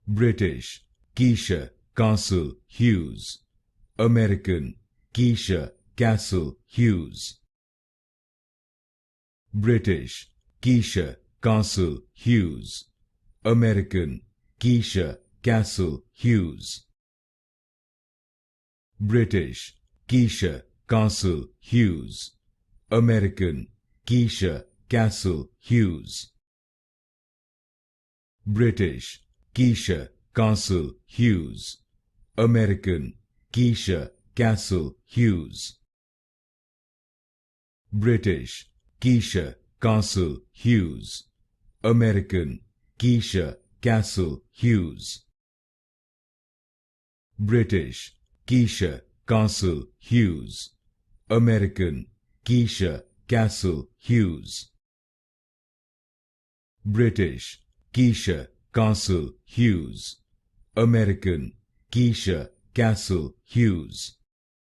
British, Keisha Castle Hughes. American, Keisha Castle Hughes. British, Keisha Castle Hughes. American, Keisha Castle Hughes. British, Keisha Castle Hughes. American, Keisha Castle Hughes. British, Keisha Castle Hughes. American, Keisha Castle Hughes. British, Keisha Castle Hughes. American, Keisha Castle Hughes. British, Keisha Castle Hughes. American, Keisha Castle Hughes. British, Keisha Castle Hughes. American, Keisha Castle Hughes.